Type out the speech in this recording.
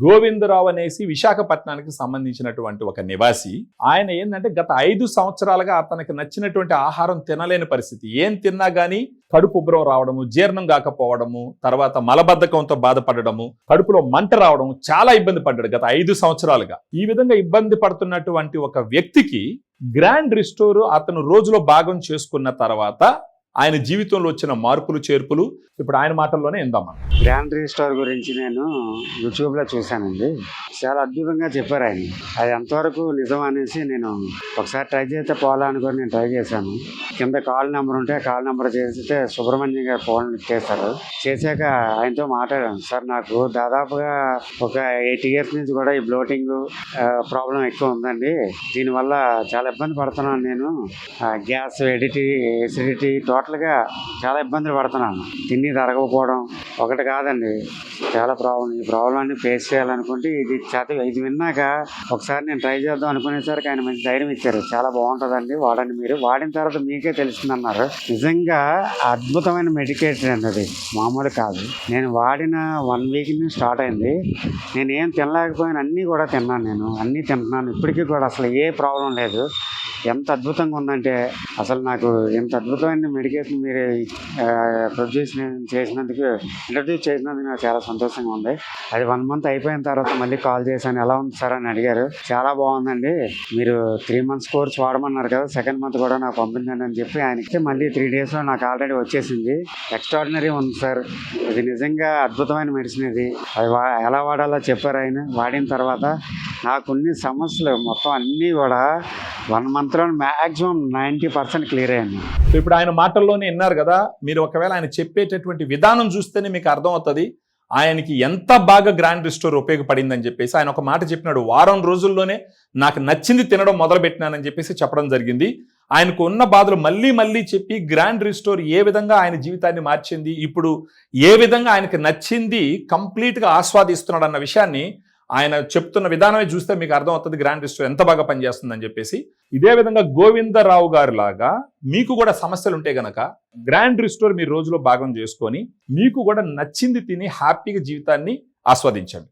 గోవిందరావు అనేసి విశాఖపట్నానికి సంబంధించినటువంటి ఒక నివాసి. ఆయన ఏంటంటే గత 5 సంవత్సరాలుగా అతనికి నచ్చినటువంటి ఆహారం తినలేని పరిస్థితి. ఏం తిన్నా గానీ కడుపు ఉబ్బరం రావడము, జీర్ణం కాకపోవడము, తర్వాత మలబద్ధకంతో బాధపడము, కడుపులో మంట రావడం, చాలా ఇబ్బంది పడ్డాడు గత 5 సంవత్సరాలుగా. ఈ విధంగా ఇబ్బంది పడుతున్నటువంటి ఒక వ్యక్తికి గ్రాండ్ రిస్టోర్ అతను రోజులో భాగం చేసుకున్న తర్వాత ఆయన జీవితంలో వచ్చిన మార్పులు చేర్పులు ఇప్పుడు ఆయన మాటల్లోనే ఇందామా. గ్రాండ్ రిస్టోర్ గురించి నేను యూట్యూబ్లో చూశానండి. చాలా అద్భుతంగా చెప్పారు ఆయన. అది ఎంతవరకు నిజం అనేసి నేను ఒకసారి ట్రై చేస్తే పోవాలనుకొని నేను ట్రై చేశాను. కింద కాల్ నెంబర్ ఉంటే కాల్ నెంబర్ చేస్తే సుబ్రహ్మణ్యం గారు ఫోన్ చేశారు. చేశాక ఆయనతో మాట్లాడాను. సార్, నాకు దాదాపుగా ఒక 8 years నుంచి కూడా ఈ బ్లోటింగ్ ప్రాబ్లం ఎక్కువ ఉందండి. దీనివల్ల చాలా ఇబ్బంది పడుతున్నాను. నేను గ్యాస్, ఎసిడిటీ టోటల్గా చాలా ఇబ్బందులు పడుతున్నాను. తిని తరగకపోవడం ఒకటి కాదండి, చాలా ప్రాబ్లం. ఈ ప్రాబ్లమ్ని ఫేస్ చేయాలనుకుంటే ఇది విన్నాక ఒకసారి నేను ట్రై చేద్దాం అనుకునేసరికి ఆయన మంచి ధైర్యం ఇచ్చారు. చాలా బాగుంటుందండి, వాడండి. మీరు వాడిన తర్వాత మీకే తెలుస్తుంది అన్నారు. నిజంగా అద్భుతమైన మెడికేషన్ అండి, అది మామూలు కాదు. నేను వాడిన 1 week నుంచి స్టార్ట్ అయింది. నేను ఏం తినలేకపోయినా అన్నీ కూడా తిన్నాను. నేను అన్నీ తింటున్నాను ఇప్పటికీ కూడా. అసలు ఏ ప్రాబ్లం లేదు. ఎంత అద్భుతంగా ఉందంటే అసలు నాకు ఎంత అద్భుతమైన మెడికేషన్ మీరు ఇంట్రడ్యూస్ చేసినందుకు నాకు చాలా సంతోషంగా ఉంది. అది 1 month అయిపోయిన తర్వాత మళ్ళీ కాల్ చేశాను, ఎలా ఉంది సార్ అని అడిగారు. చాలా బాగుందండి, మీరు 3 months కోర్స్ వాడమన్నారు కదా, 2nd month కూడా నాకు పంపించండి అని చెప్పి ఆయనకి మళ్ళీ 3 daysలో నాకు ఆల్రెడీ వచ్చేసింది. ఎక్స్ట్రాడినరీ ఉంది సార్, ఇది నిజంగా అద్భుతమైన మెడిసిన్. ఇది అది ఎలా వాడాలో చెప్పారు ఆయన. వాడిన తర్వాత నాకున్ని సమస్యలు మొత్తం అన్నీ కూడా 1 monthలో మ్యాక్సిమం 90% క్లియర్ అయ్యాను. ఇప్పుడు ఆయన మాటల్లోనే విన్నారు కదా, మీరు ఒకవేళ ఆయన చెప్పేటటువంటి విధానం చూస్తేనే మీకు అర్థం అవుతుంది ఆయనకి ఎంత బాగా గ్రాండ్ రిస్టోర్ ఉపయోగపడిందని చెప్పేసి. ఆయన ఒక మాట చెప్పినాడు, వారం రోజుల్లోనే నాకు నచ్చింది తినడం మొదలు పెట్టినానని చెప్పేసి చెప్పడం జరిగింది. ఆయనకు ఉన్న బాధలు మళ్ళీ మళ్ళీ చెప్పి గ్రాండ్ రిస్టోర్ ఏ విధంగా ఆయన జీవితాన్ని మార్చింది, ఇప్పుడు ఏ విధంగా ఆయనకి నచ్చింది కంప్లీట్గా ఆస్వాదిస్తున్నాడు అన్న విషయాన్ని ఆయన చెప్తున్న విధానమే చూస్తే మీకు అర్థమవుతుంది గ్రాండ్ రిస్టోర్ ఎంత బాగా పనిచేస్తుందని చెప్పేసి. ఇదే విధంగా గోవిందరావు గారు లాగా మీకు కూడా సమస్యలు ఉంటే గనక గ్రాండ్ రిస్టోర్ మీరు రోజులో భాగం చేసుకొని మీకు కూడా నచ్చింది తిని హ్యాపీగా జీవితాన్ని ఆస్వాదించండి.